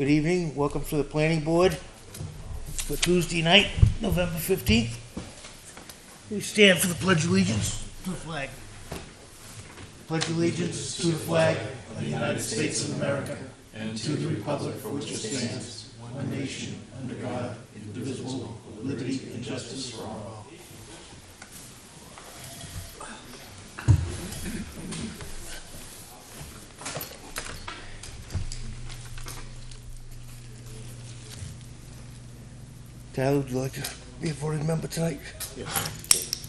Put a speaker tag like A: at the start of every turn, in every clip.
A: Good evening. Welcome to the planning board for Tuesday night, November 15th. We stand for the Pledge of Allegiance to the flag. Pledge allegiance to the flag of the United States of America and to the republic for which it stands, one nation, under God, indivisible, with liberty and justice for all. Tyler, would you like to be a voting member tonight?
B: Yes.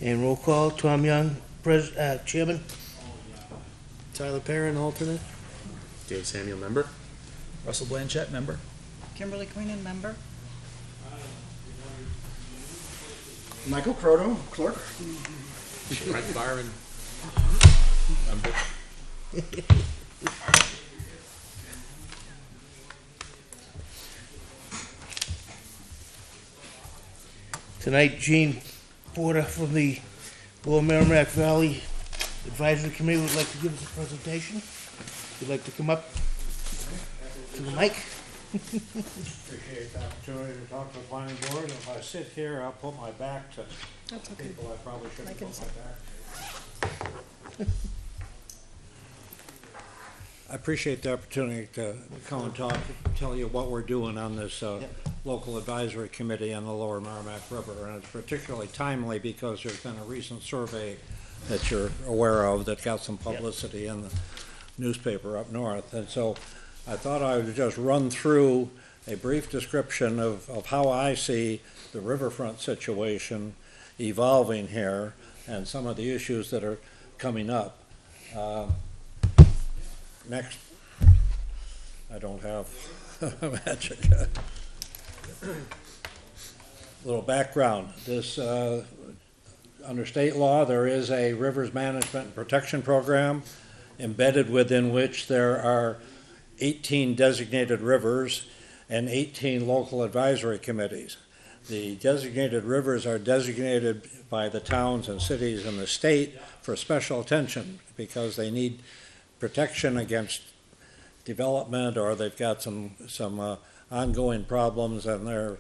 A: And roll call, Tom Young, Chairman.
B: Tyler Perrin, alternate.
C: Dave Samuel, member.
D: Russell Blanchett, member.
E: Kimberly Queenan, member.
F: Michael Croto, clerk.
C: Mike Byron, member.
A: Tonight, Gene Porter from the Lower Merrimack Valley Advisory Committee would like to give us a presentation. If you'd like to come up to the mic.
G: Appreciate the opportunity to talk to the planning board. If I sit here, I'll put my back to
E: That's okay.
G: people I probably shouldn't put my back. I appreciate the opportunity to come and talk, tell you what we're doing on this local advisory committee on the Lower Merrimack River. And it's particularly timely because there's been a recent survey that you're aware of that got some publicity in the newspaper up north. And so I thought I would just run through a brief description of how I see the riverfront situation evolving here and some of the issues that are coming up. Next, I don't have magic. Little background. This, under state law, there is a rivers management and protection program embedded within which there are 18 designated rivers and 18 local advisory committees. The designated rivers are designated by the towns and cities in the state for special attention because they need protection against development, or they've got some ongoing problems, and they're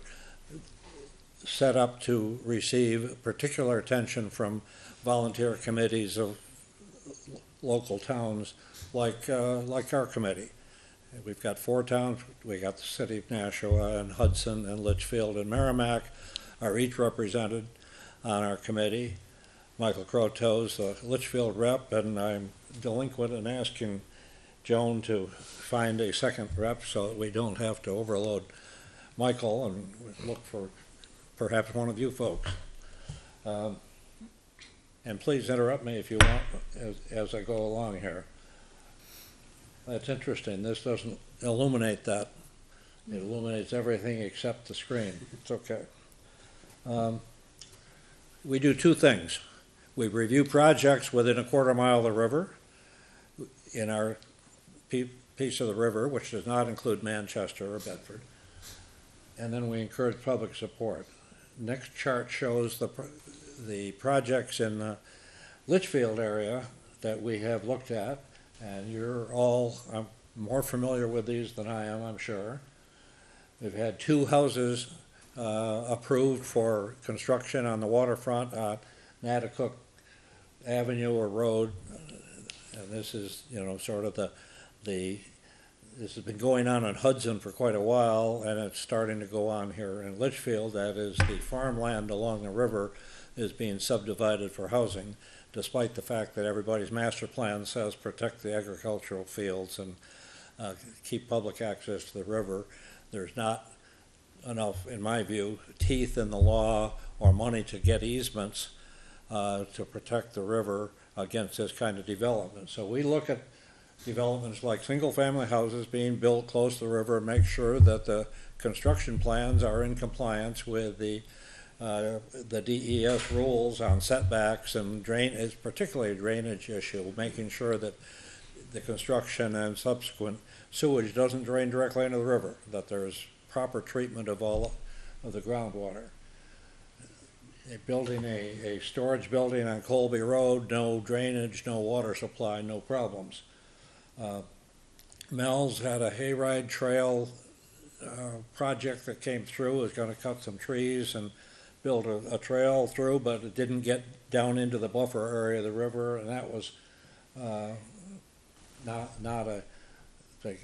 G: set up to receive particular attention from volunteer committees of local towns like our committee. We've got 4 towns. We got the city of Nashua and Hudson and Litchfield and Merrimack are each represented on our committee. Michael Croto's the Litchfield rep, and I'm delinquent in asking Joan to find a second rep so that we don't have to overload Michael and look for perhaps one of you folks. And please interrupt me if you want as I go along here. That's interesting. This doesn't illuminate that. It illuminates everything except the screen. It's okay. We do 2 things. We review projects within a quarter mile of the river in our piece of the river, which does not include Manchester or Bedford. And then we encourage public support. Next chart shows the projects in the Litchfield area that we have looked at, and you're all more familiar with these than I am, I'm sure. We've had 2 houses approved for construction on the waterfront on Natticook Avenue or Road, and this is, sort of this has been going on in Hudson for quite a while, and it's starting to go on here in Litchfield. That is, the farmland along the river is being subdivided for housing, despite the fact that everybody's master plan says protect the agricultural fields and keep public access to the river. There's not enough, in my view, teeth in the law or money to get easements to protect the river against this kind of development. So we look at developments like single-family houses being built close to the river and make sure that the construction plans are in compliance with the DES rules on setbacks and particularly a drainage issue, making sure that the construction and subsequent sewage doesn't drain directly into the river, that there's proper treatment of all of the groundwater. they're building a storage building on Colby Road, no drainage, no water supply, no problems. Mel's had a hayride trail project that came through, was gonna cut some trees and build a trail through, but it didn't get down into the buffer area of the river, and that was not a thing.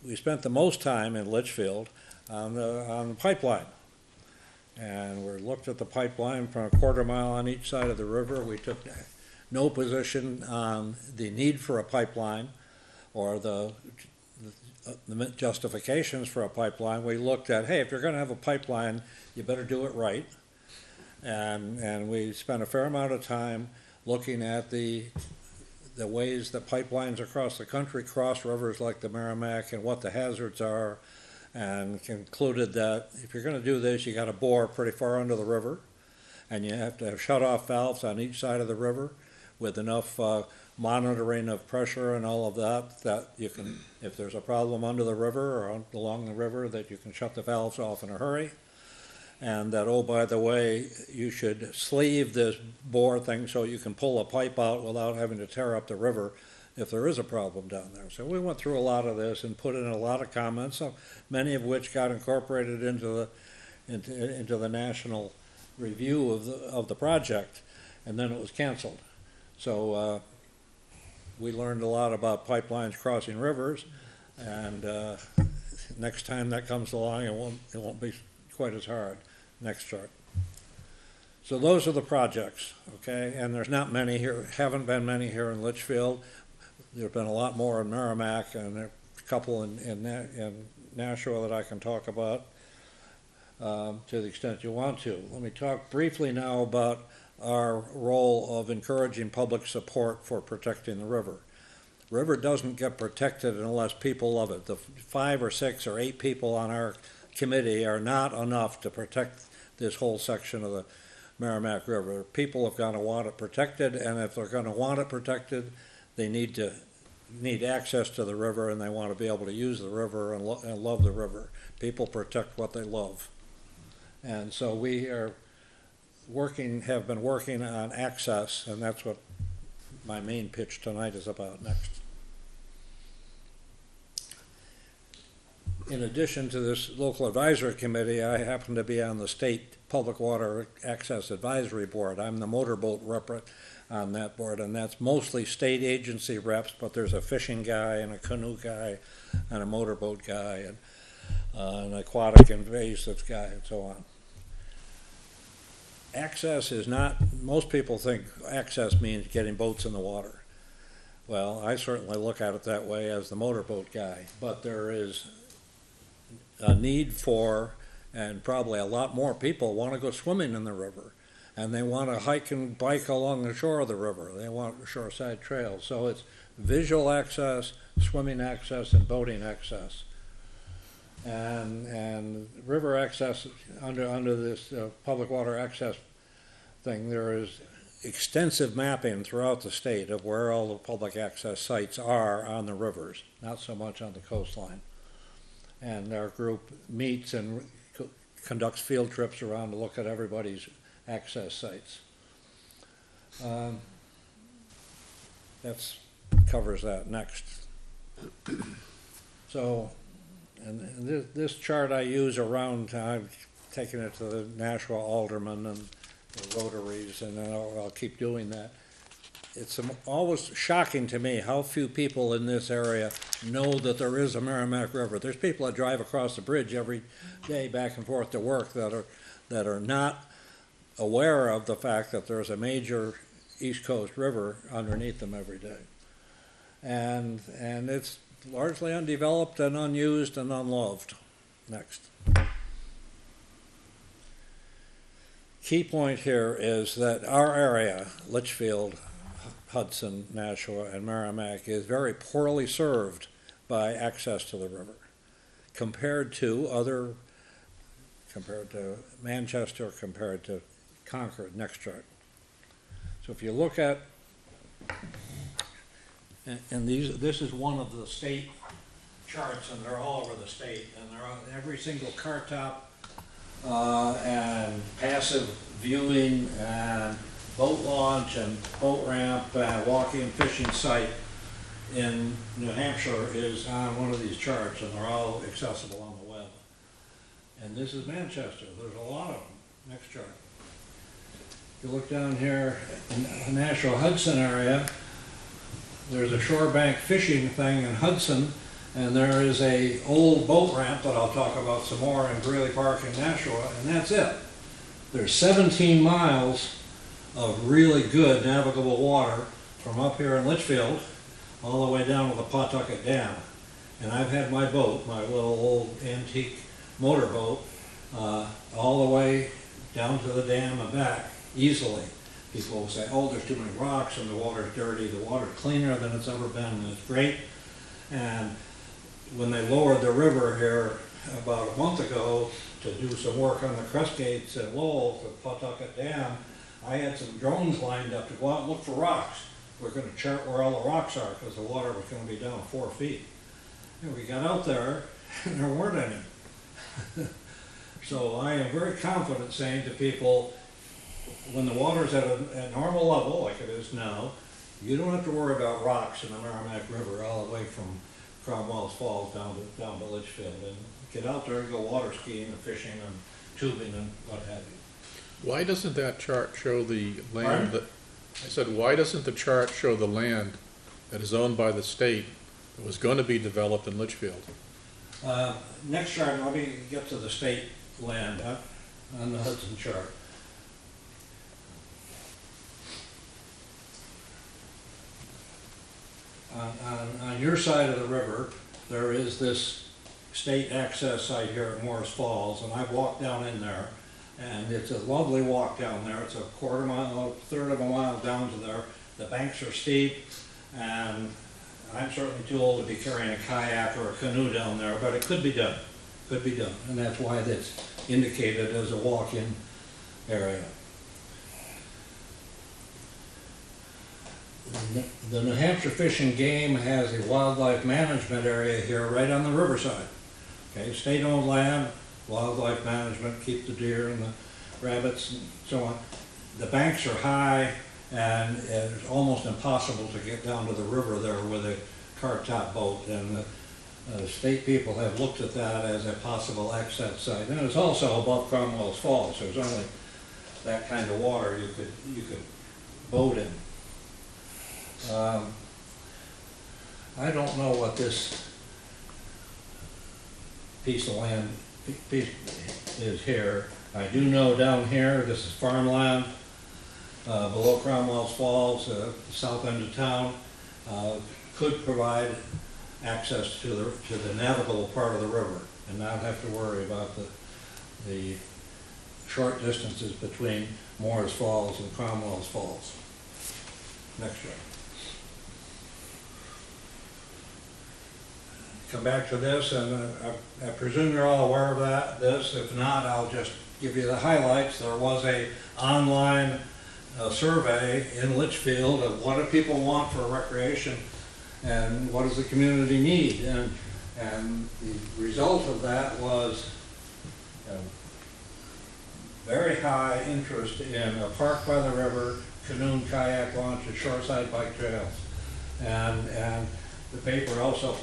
G: We spent the most time in Litchfield on the pipeline. And we looked at the pipeline from a quarter mile on each side of the river. We took no position on the need for a pipeline or the justifications for a pipeline. We looked at, hey, if you're going to have a pipeline, you better do it right. And we spent a fair amount of time looking at the ways that pipelines across the country cross rivers like the Merrimack and what the hazards are, and concluded that if you're going to do this, you got to bore pretty far under the river, and you have to have shut-off valves on each side of the river with enough monitoring of pressure and all of that you can, if there's a problem under the river or along the river, that you can shut the valves off in a hurry. And that, oh, by the way, you should sleeve this bore thing so you can pull a pipe out without having to tear up the river if there is a problem down there. So we went through a lot of this and put in a lot of comments, many of which got incorporated into the national review of the project, and then it was canceled. So we learned a lot about pipelines crossing rivers, and next time that comes along, it won't be quite as hard. Next chart. So those are the projects, okay? And there's not many here, haven't been many here in Litchfield. There's been a lot more in Merrimack, and there are a couple in Nashua that I can talk about to the extent you want to. Let me talk briefly now about our role of encouraging public support for protecting the river. The river doesn't get protected unless people love it. The 5 or 6 or 8 people on our committee are not enough to protect this whole section of the Merrimack River. People are going to want it protected, and if they're going to want it protected, they need access to the river, and they want to be able to use the river and love the river. People protect what they love. And so we have been working on access, and that's what my main pitch tonight is about next. In addition to this local advisory committee, I happen to be on the State Public Water Access Advisory Board. I'm the motorboat rep on that board, and that's mostly state agency reps, but there's a fishing guy and a canoe guy and a motorboat guy and an aquatic invasive guy and so on. Access is not, most people think access means getting boats in the water. Well, I certainly look at it that way as the motorboat guy, but there is a need for, and probably a lot more people want to go swimming in the river, and they want to hike and bike along the shore of the river. They want shoreside trails. So it's visual access, swimming access, and boating access. And river access under this public water access thing, there is extensive mapping throughout the state of where all the public access sites are on the rivers, not so much on the coastline. And our group meets and conducts field trips around to look at everybody's access sites. That covers that. Next. So, and this chart I use around, I've taken it to the Nashua Aldermen and the Rotaries, and I'll keep doing that. It's always shocking to me how few people in this area know that there is a Merrimack River. There's people that drive across the bridge every day back and forth to work that are not aware of the fact that there's a major East Coast river underneath them every day. And it's largely undeveloped and unused and unloved. Next. Key point here is that our area, Litchfield, Hudson, Nashua, and Merrimack, is very poorly served by access to the river compared to Manchester, compared to Concord. Next chart. So if you look at, and this is one of the state charts, and they're all over the state, and they're on every single car top and passive viewing and boat launch and boat ramp and walking and fishing site in New Hampshire is on one of these charts, and they're all accessible on the web. And this is Manchester. There's a lot of them. Next chart. If you look down here in the Nashua Hudson area, there's a shore bank fishing thing in Hudson, and there is a old boat ramp that I'll talk about some more in Greeley Park in Nashua, and that's it. There's 17 miles of really good navigable water from up here in Litchfield all the way down to the Pawtucket Dam. And I've had my boat, my little old antique motorboat, all the way down to the dam and back easily. People will say, oh, there's too many rocks and the water's dirty. The water's cleaner than it's ever been, and it's great. And when they lowered the river here about a month ago to do some work on the crest gates and Lowell, the Pawtucket Dam, I had some drones lined up to go out and look for rocks. We're going to chart where all the rocks are because the water was going to be down 4 feet. And we got out there and there weren't any. So I am very confident saying to people, when the water's at a normal level, like it is now, you don't have to worry about rocks in the Merrimack River all the way from Cromwell's Falls down to Litchfield. And get out there and go water skiing and fishing and tubing and what have you.
H: Why doesn't that chart show the land
G: Pardon?
H: that, I said, why doesn't the chart show the land that is owned by the state that was going to be developed in Litchfield?
G: Next chart, let me get to the state land on the Hudson chart. On your side of the river, there is this state access site here at Morris Falls, and I've walked down in there, and it's a lovely walk down there. It's a quarter mile, a third of a mile down to there. The banks are steep, and I'm certainly too old to be carrying a kayak or a canoe down there, but it could be done. Could be done, and that's why that's indicated as a walk-in area. The New Hampshire Fish and Game has a wildlife management area here right on the riverside. Okay, state-owned land, wildlife management, keep the deer and the rabbits and so on. The banks are high, and it's almost impossible to get down to the river there with a cart top boat, and the state people have looked at that as a possible access site. And it's also above Cromwell's Falls. There's only that kind of water you could boat in. I don't know what this piece of land is here. I do know down here, this is farmland, below Cromwell's Falls, the south end of town, could provide access to the navigable part of the river and not have to worry about the short distances between Morris Falls and Cromwell's Falls. Next one. Come back to this, and I presume you're all aware of this. If not, I'll just give you the highlights. There was a online survey in Litchfield of what do people want for recreation and what does the community need, and the result of that was very high interest in a park by the river, canoe and kayak launch, and shoreside bike trails. And the paper also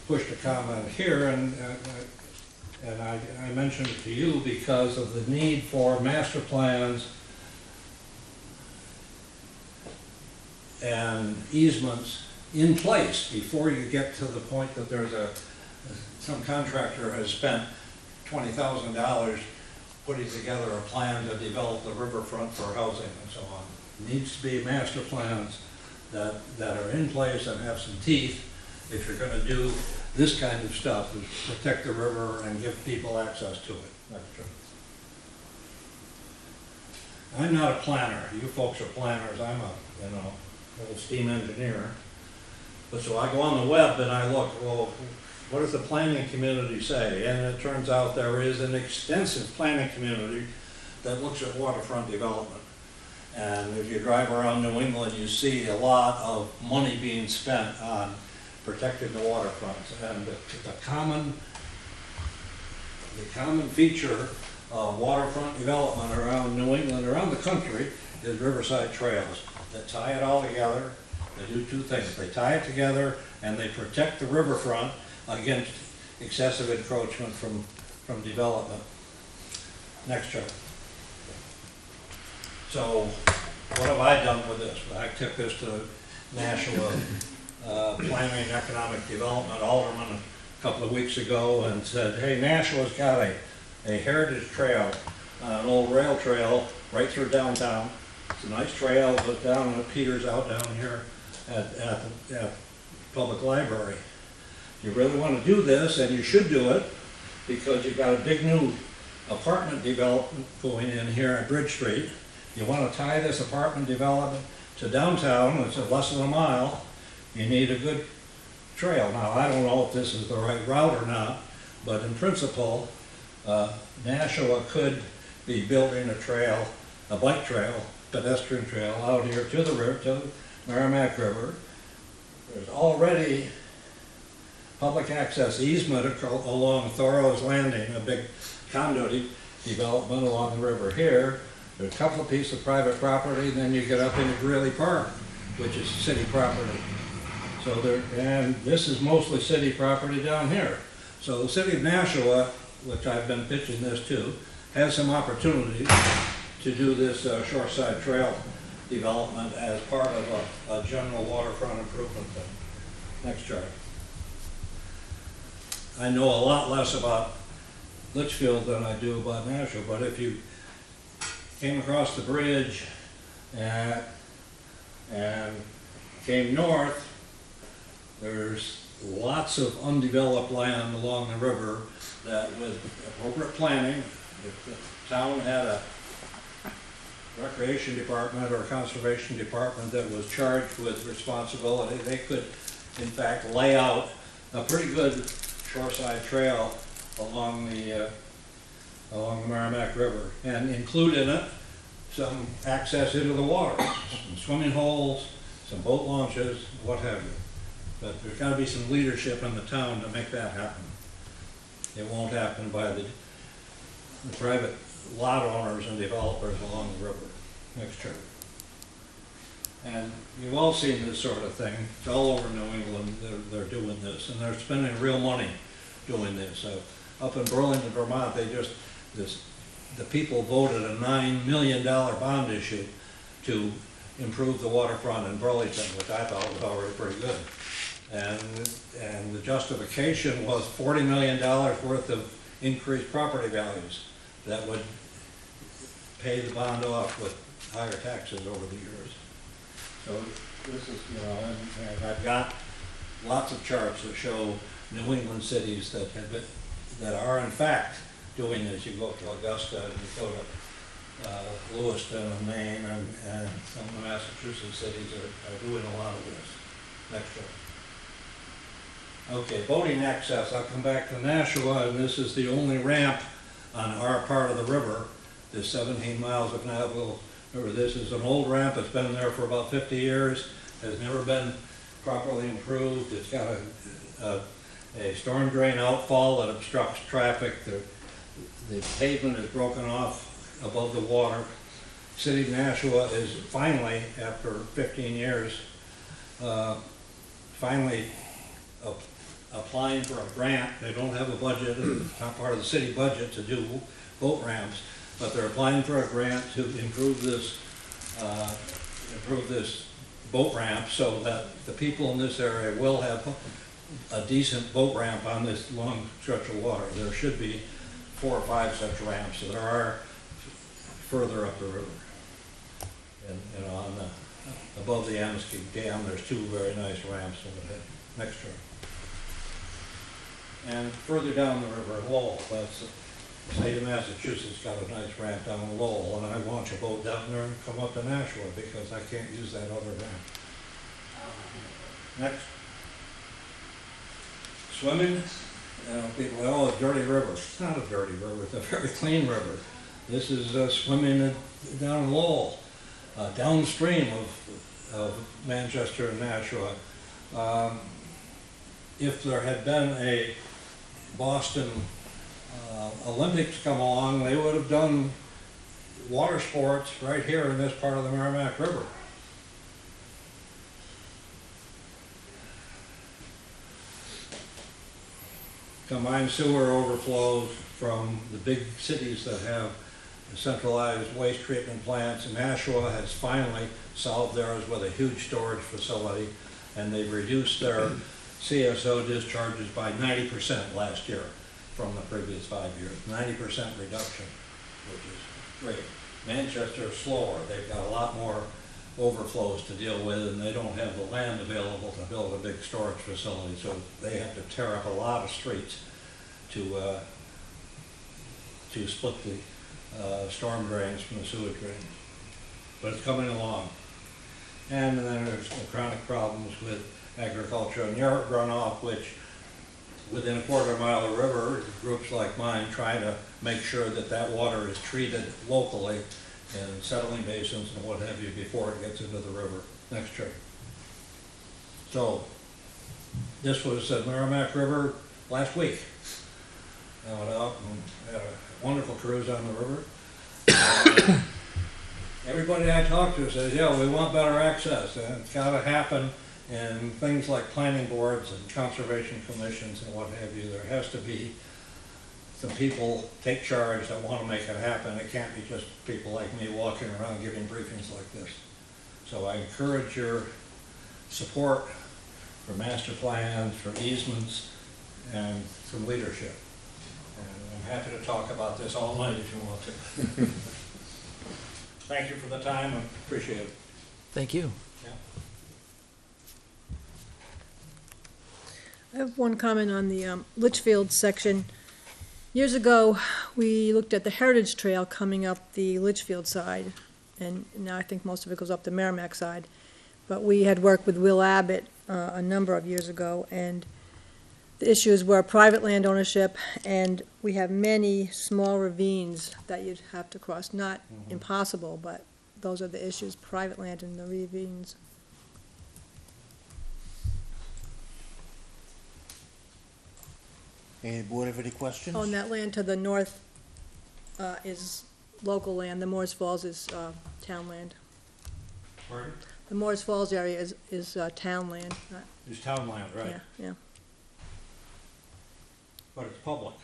G: pushed a comment here, and I mentioned it to you because of the need for master plans and easements in place before you get to the point that there's some contractor has spent $20,000 putting together a plan to develop the riverfront for housing and so on. It needs to be master plans that are in place and have some teeth if you're going to do this kind of stuff, is protect the river and give people access to it. That's true. I'm not a planner. You folks are planners. I'm a little steam engineer. But so I go on the web and I look, well, what does the planning community say? And it turns out there is an extensive planning community that looks at waterfront development. And if you drive around New England, you see a lot of money being spent on protecting the waterfronts. And the common feature waterfront development around New England, around the country, is riverside trails that tie it all together. They do two things. They tie it together and they protect the riverfront against excessive encroachment from development. Next chart. So what have I done with this? I took this to Nashua Planning and Economic Development Alderman a couple of weeks ago and said, hey, Nashua's got a heritage trail, an old rail trail right through downtown. It's a nice trail, goes down and it peters out down here at the public library. You really want to do this, and you should do it, because you've got a big new apartment development going in here at Bridge Street. You want to tie this apartment development to downtown, it's less than a mile. You need a good trail. Now, I don't know if this is the right route or not, but in principle, Nashua could be building a trail, a bike trail, pedestrian trail out here to the river, to the Merrimack River. There's already public access easement along Thoreau's Landing, a big conduit development along the river here. There's a couple of pieces of private property, and then you get up into Greeley Park, which is city property. So and this is mostly city property down here. So the city of Nashua, which I've been pitching this to, has some opportunity to do this shoreside trail development as part of a general waterfront improvement thing. Next chart. I know a lot less about Litchfield than I do about Nashua, but if you came across the bridge and came north, there's lots of undeveloped land along the river that with appropriate planning, if the town had a recreation department or a conservation department that was charged with responsibility, they could in fact lay out a pretty good shoreside trail along the Merrimack River and include in it some access into the water, some swimming holes, some boat launches, what have you. But there's got to be some leadership in the town to make that happen. It won't happen by the private lot owners and developers along the river. Next chart. And you've all seen this sort of thing. It's all over New England. They're doing this, and they're spending real money doing this. Up in Burlington, Vermont, the people voted a $9 million bond issue to improve the waterfront in Burlington, which I thought was already pretty good. And the justification was $40 million worth of increased property values that would pay the bond off with higher taxes over the years. So this is, and I've got lots of charts that show New England cities that are in fact doing this. You go to Augusta, and you go to Lewiston, Maine, and some of the Massachusetts cities are doing a lot of this. Next chart. Okay, boating access. I'll come back to Nashua, and this is the only ramp on our part of the river. There's 17 miles of navigable river. This is an old ramp. It's been there for about 50 years. Has never been properly improved. It's got a storm drain outfall that obstructs traffic. The pavement is broken off above the water. City of Nashua is finally, after 15 years, finally applying for a grant. They don't have a budget, it's not part of the city budget to do boat ramps, but they're applying for a grant to improve this boat ramp so that the people in this area will have a decent boat ramp on this long stretch of water. There should be 4 or 5 such ramps. So there are further up the river. And above the Amnesty Dam, there's 2 very nice ramps over there. Next chart. And further down the river, Lowell. That's the state of Massachusetts got a nice ramp down Lowell, and I launch a boat down there and come up to Nashua because I can't use that other ramp. Next. Swimming. People say, oh, a dirty river. It's not a dirty river. It's a very clean river. This is swimming down Lowell, downstream of Manchester and Nashua. If there had been a Boston Olympics come along, they would have done water sports right here in this part of the Merrimack River. Combined sewer overflows from the big cities that have centralized waste treatment plants. Nashua has finally solved theirs with a huge storage facility, and they've reduced their CSO discharges by 90% last year from the previous 5 years. 90% reduction, which is great. Manchester is slower. They've got a lot more overflows to deal with, and they don't have the land available to build a big storage facility, so they have to tear up a lot of streets to split the storm drains from the sewage drains. But it's coming along. And then there's the chronic problems with agriculture and yard runoff, which within a quarter mile of river, groups like mine try to make sure that that water is treated locally in settling basins and what have you before it gets into the river next year. So this was at Merrimack River last week. I went out and had a wonderful cruise on the river. Everybody I talk to says, yeah, we want better access, and it's got to happen in things like planning boards and conservation commissions and what have you. There has to be some people take charge that want to make it happen. It can't be just people like me walking around giving briefings like this. So I encourage your support for master plans, for easements, and some leadership. And I'm happy to talk about this all night if you want to. Thank you for the time. I appreciate it.
D: Thank you.
I: I have one comment on the Litchfield section. Years ago, we looked at the Heritage Trail coming up the Litchfield side, and now I think most of it goes up the Merrimack side. But we had worked with Will Abbott a number of years ago, and the issues were private land ownership, and we have many small ravines that you'd have to cross. Not impossible, but those are the issues, private land and the ravines.
A: Any board have any questions?
I: Oh, and that land to the north is local land. The Moores Falls is town land.
G: Pardon?
I: The Moores Falls area is town land.
G: It's town land, right?
I: Yeah, yeah.
G: But it's public.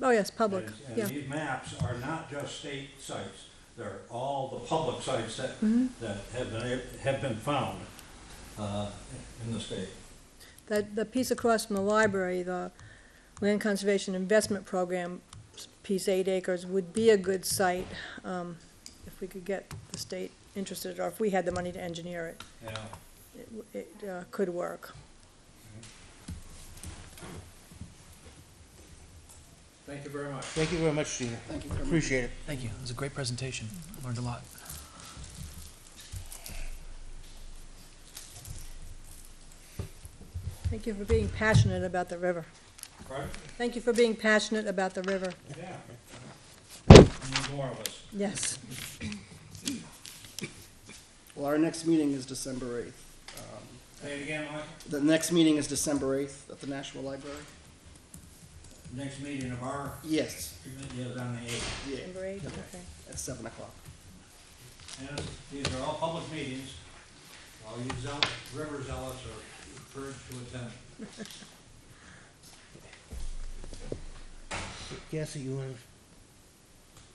I: Oh, yes, public,
G: And
I: yeah.
G: these maps are not just state sites, they're all the public sites that, that have been found in the state.
I: The piece across from the library, the Land Conservation Investment Program, piece 8 acres, would be a good site if we could get the state interested, or if we had the money to engineer it.
G: Yeah.
I: It could work.
G: Thank you very much.
A: Thank you very much, Stephen.
F: Thank you very much.
A: Appreciate it.
D: Thank you. It was a great presentation. Learned a lot.
I: Thank you for being passionate about the river.
G: Pardon?
I: Thank you for being passionate about the river.
G: Yeah. Need more of us.
I: Yes.
F: Well, our next meeting is December 8th.
G: Say it again, Mike.
F: The next meeting is December 8th at the National Library.
G: Next meeting of our
F: Yes,
G: committee is on the 8th.
F: yeah,
I: Number 8, okay.
F: at 7 o'clock.
G: And these are all public meetings. All you river zealots are encouraged to attend.
A: Cassie, you want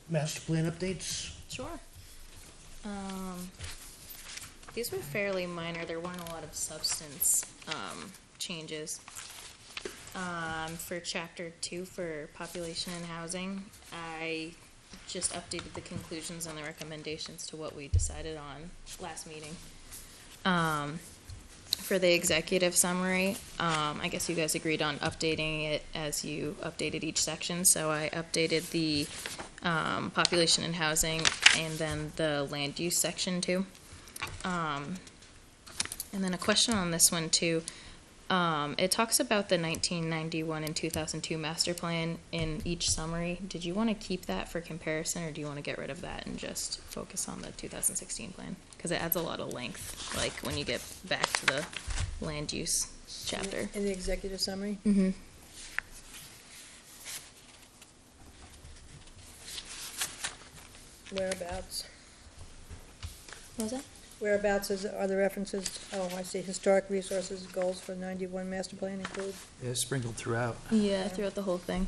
A: master plan updates?
J: Sure. These were fairly minor. There weren't a lot of substance changes. For Chapter 2 for population and housing, I just updated the conclusions and the recommendations to what we decided on last meeting. For the executive summary, I guess you guys agreed on updating it as you updated each section, so I updated the population and housing and then the land use section too. And then a question on this one too. It talks about the 1991 and 2002 master plan in each summary. Did you want to keep that for comparison, or do you want to get rid of that and just focus on the 2016 plan? Because it adds a lot of length, like when you get back to the land use chapter.
I: In the executive summary?
J: Mm-hmm.
I: whereabouts?
J: What was that?
I: Whereabouts are the references, oh, I see, historic resources, goals for 91 master plan include?
D: Yeah, sprinkled throughout.
J: Yeah, throughout the whole thing.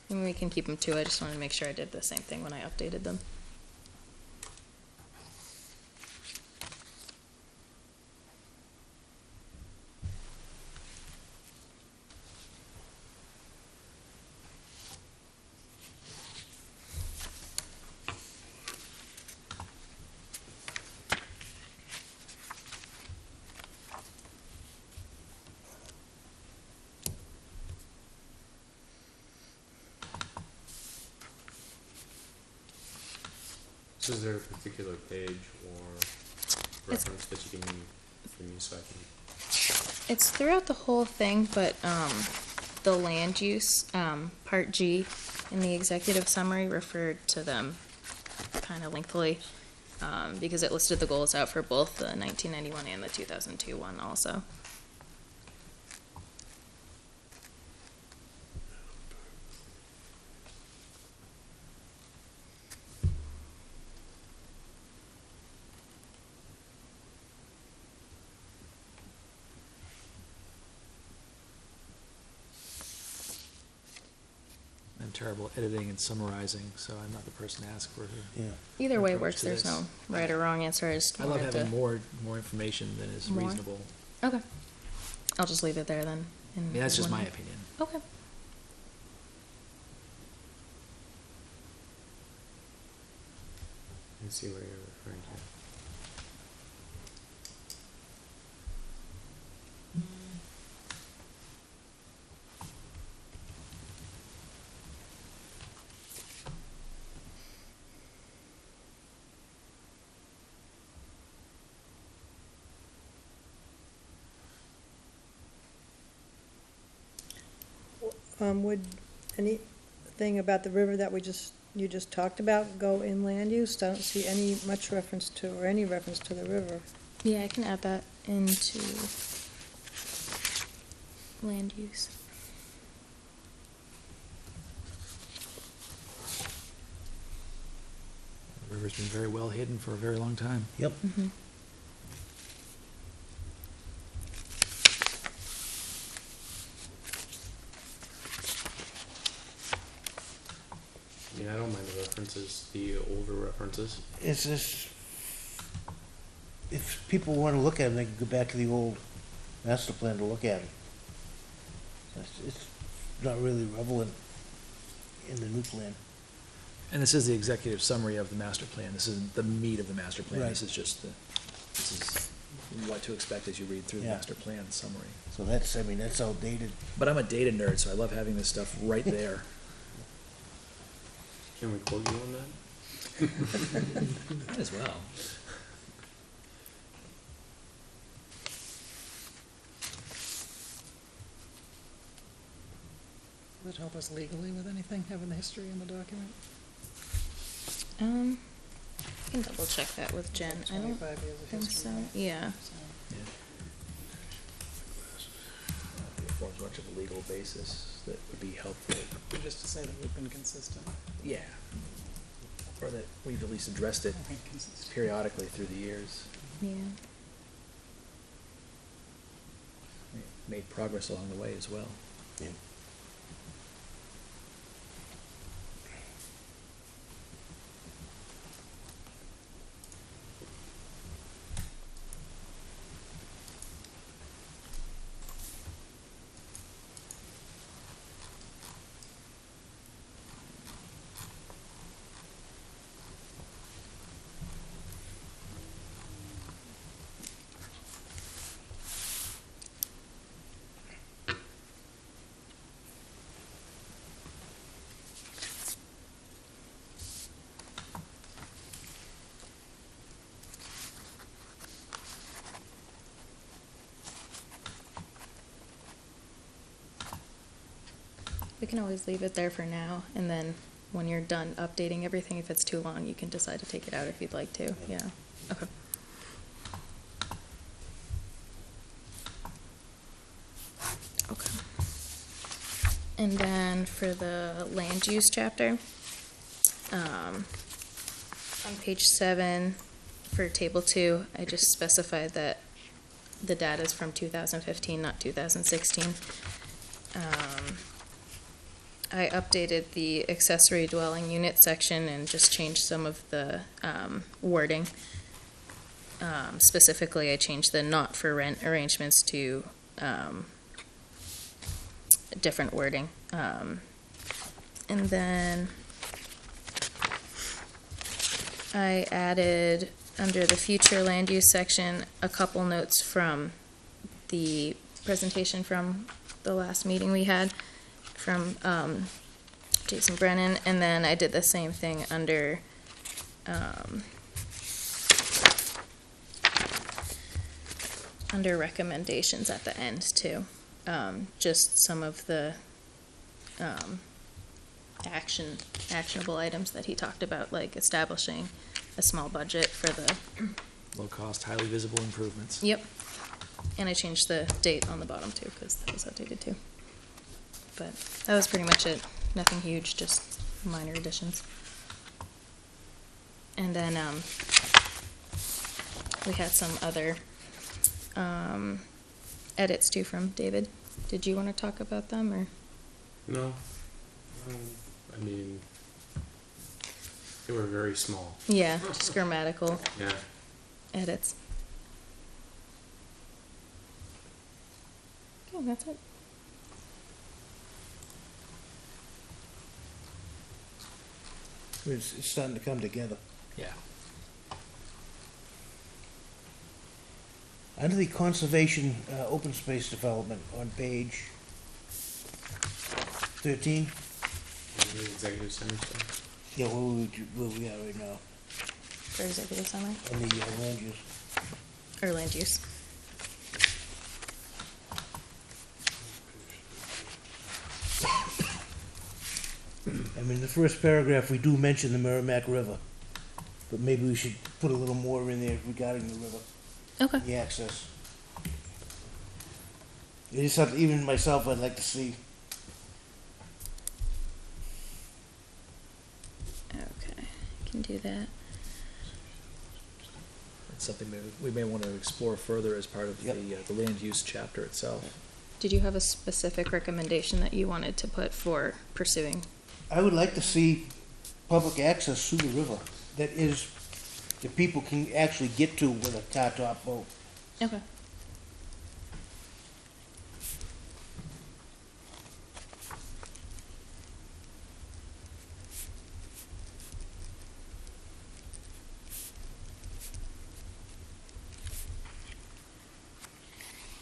J: And we can keep them too. I just wanted to make sure I did the same thing when I updated them.
C: So is there a particular page or reference that you can give me so I can?
J: It's throughout the whole thing, but the land use, part G in the executive summary referred to them kind of lengthily, because it listed the goals out for both the 1991 and the 2002 one also.
D: I'm terrible at editing and summarizing, so I'm not the person to ask for it.
A: Yeah.
J: Either way
D: Approach
J: works.
D: to
J: There's
D: this.
J: no right or wrong answer. I just
D: I love
J: wanted
D: having
J: to.
D: more information than is
J: More?
D: reasonable.
J: Okay. I'll just leave it there then.
D: I mean, that's just my opinion.
J: Okay.
C: I see what you're referring to.
I: Would anything about the river that you just talked about go in land use? I don't see any reference to the river.
J: Yeah, I can add that into land use.
D: The river's been very well hidden for a very long time.
A: Yep.
J: Mm-hmm.
C: Yeah, I don't mind the references, the older references.
A: It's just, if people want to look at them, they can go back to the old master plan to look at it. It's not really relevant in the new plan.
D: And this is the executive summary of the master plan. This isn't the meat of the master plan.
A: Right.
D: This is what to expect as you read through the
A: Yeah.
D: master plan summary.
A: So that's outdated.
D: But I'm a data nerd, so I love having this stuff right there.
C: Can we quote you on that?
D: Might as well.
E: Would it help us legally with anything, having the history in the document?
J: I can double check that with Jen. I don't
E: 25 years of
J: think
E: history,
J: so.
E: right?
J: Yeah.
D: Yeah. It forms much of a legal basis that would be helpful.
E: Just to say that we've been consistent.
D: Yeah. Or that we've at least addressed it
E: I think consistent.
D: periodically through the years.
J: Yeah.
D: Made progress along the way as well.
A: Yeah.
J: We can always leave it there for now, and then when you're done updating everything, if it's too long, you can decide to take it out if you'd like to. Yeah. Okay. Okay. And then for the land use chapter, On page 7, for table 2, I just specified that the data is from 2015, not 2016. I updated the accessory dwelling unit section and just changed some of the wording. Specifically, I changed the not for rent arrangements to different wording. And then I added, under the future land use section, a couple notes from the presentation from the last meeting we had from Jason Brennan, and then I did the same thing under under recommendations at the end too. Just some of the actionable items that he talked about, like establishing a small budget for the,
D: Low-cost, highly visible improvements.
J: yep. And I changed the date on the bottom too, because that was outdated too. But that was pretty much it. Nothing huge, just minor additions. And then we had some other edits too from David. Did you want to talk about them, or?
C: No. I mean, they were very small.
J: Yeah, just grammatical
C: Yeah.
J: edits. Okay, that's it.
A: It's starting to come together.
D: Yeah.
A: Under the conservation, open space development on page 13,
C: The executive summary stuff.
A: yeah, where we are right now,
J: For executive summary
A: on the land use.
J: or land use.
A: I mean, the first paragraph, we do mention the Merrimack River, but maybe we should put a little more in there regarding the river,
J: Okay.
A: the access. It is something, even myself, I'd like to see.
J: Okay, can do that.
D: It's something we may want to explore further as part of
A: Yep.
D: the land use chapter itself.
J: Did you have a specific recommendation that you wanted to put for pursuing?
A: I would like to see public access through the river that is, that people can actually get to with a tar-top boat.
J: Okay.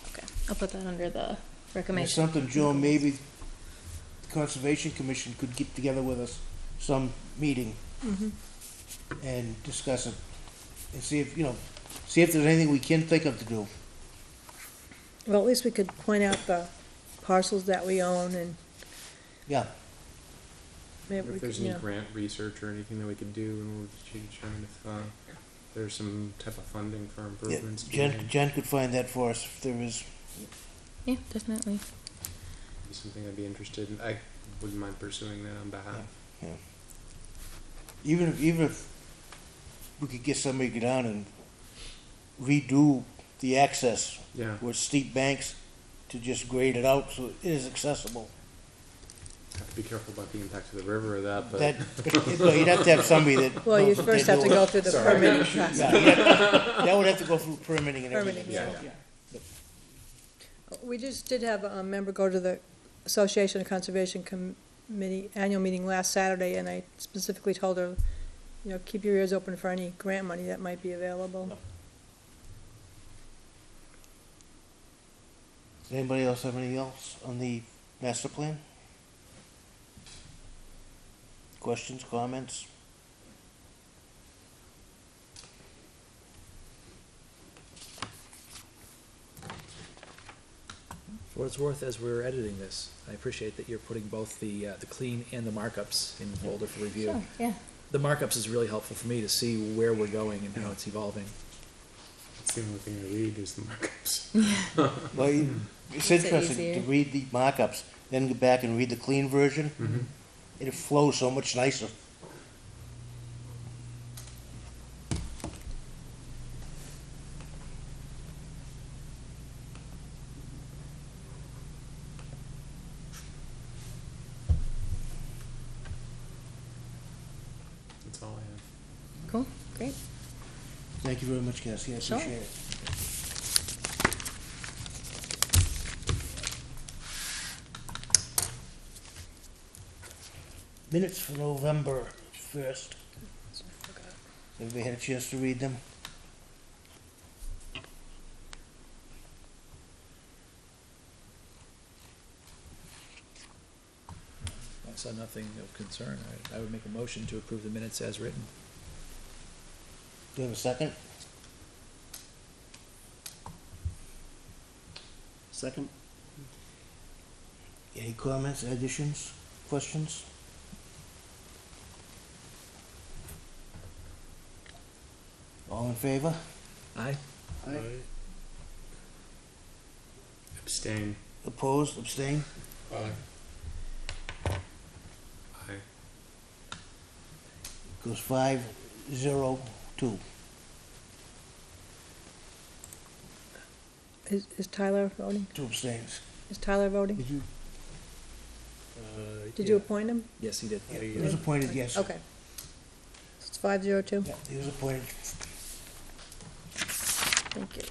J: Okay, I'll put that under the
A: And it's
J: recommendation.
A: something, Joe, maybe the Conservation Commission could get together with us, some meeting,
I: Mhm.
A: and discuss it, and see if, see if there's anything we can think of to do.
I: Well, at least we could point out the parcels that we own, and
A: Yeah,
I: maybe we
C: If
I: could,
C: there's any grant research or anything that we could do in order to determine if there's some type of funding for
A: yeah,
C: improvements. to be made.
A: Jen could find that for us if there is.
J: Yeah, definitely.
C: Be something I'd be interested in. I wouldn't mind pursuing that on behalf.
A: Even if we could get somebody to go down and redo the access
C: Yeah.
A: with steep banks to just grade it out so it is accessible.
C: Have to be careful about the impact of the river or that, but
A: No, you'd have to have somebody that.
I: well, you
A: knows what
I: first
A: they're
I: have to
A: doing.
I: go through the
C: Sorry.
I: permitting
A: Yeah,
I: process.
A: that would have to go through permitting and everything.
I: Permitting,
C: yeah.
I: We just did have a member go to the Association of Conservation Committee annual meeting last Saturday, and I specifically told her, keep your ears open for any grant money that might be available.
A: Does anybody else have anything else on the master plan? Questions, comments?
D: For what it's worth, as we're editing this, I appreciate that you're putting both the clean and the markups in the folder for review.
J: Sure, yeah.
D: The markups is really helpful for me to see where we're going and how it's evolving.
C: It's the only thing I read is the markups.
A: Well, it's
J: Makes it
A: interesting
J: easier.
A: to read the markups, then go back and read the clean version.
C: Mm-hmm.
A: It flows so much nicer.
J: Cool, great.
A: Thank you very much, Cassie, I
J: Sure.
A: appreciate it. Minutes for November 1st. Everybody had a chance to read them?
D: I saw nothing of concern. I would make a motion to approve the minutes as written.
A: Do you have a second?
F: Second?
A: Any comments, additions, questions? All in favor?
D: Aye?
F: Aye.
C: Abstain.
A: Opposed, abstain?
H: Aye.
C: Aye.
A: Goes 5-0-2.
I: Is Tyler voting?
A: 2 abstains.
I: Is Tyler voting?
A: Did you?
I: Did you appoint him?
D: Yes, he did.
A: Yeah, he was appointed, yes.
I: Okay. It's 502?
A: Yeah, he was appointed.
I: Thank you.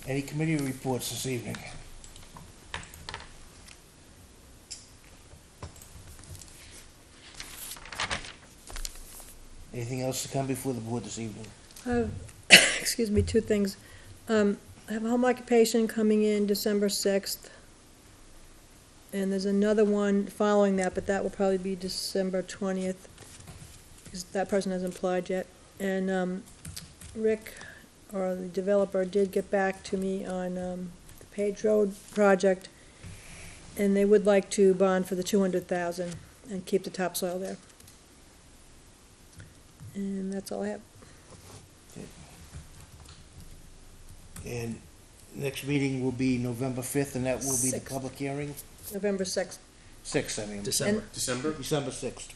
A: Any committee reports this evening? Anything else to come before the board this evening?
I: Excuse me, 2 things. I have a home occupation coming in December 6th. And there's another one following that, but that will probably be December 20th, because that person hasn't applied yet. And Rick, or the developer, did get back to me on the Page Road project, and they would like to bond for the 200,000 and keep the topsoil there. And that's all I have.
A: And next meeting will be November 5th, and that will be the
I: 6th.
A: public hearing?
I: November 6th.
A: 6th, I mean.
D: December.
C: December?
A: December 6th.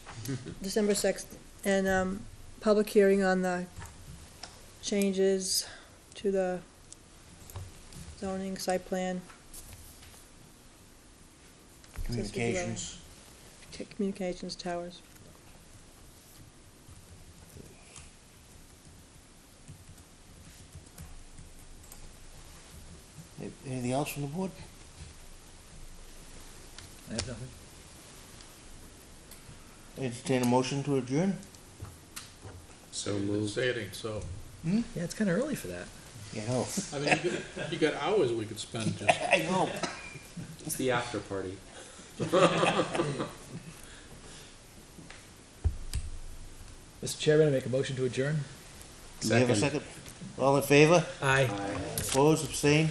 I: December 6th, and public hearing on the changes to the zoning site plan,
A: Communications.
I: communications towers.
A: Anything else from the board?
D: I have nothing.
A: Entertain a motion to adjourn?
C: So moved.
H: Say it ain't so.
D: Yeah, it's kinda early for that.
A: You know.
H: I mean, you got hours we could spend just.
A: I know.
C: It's the after party.
D: Mr. Chairman, I make a motion to adjourn.
A: Do we have a second? All in favor?
D: Aye.
C: Aye.
A: Opposed, abstained?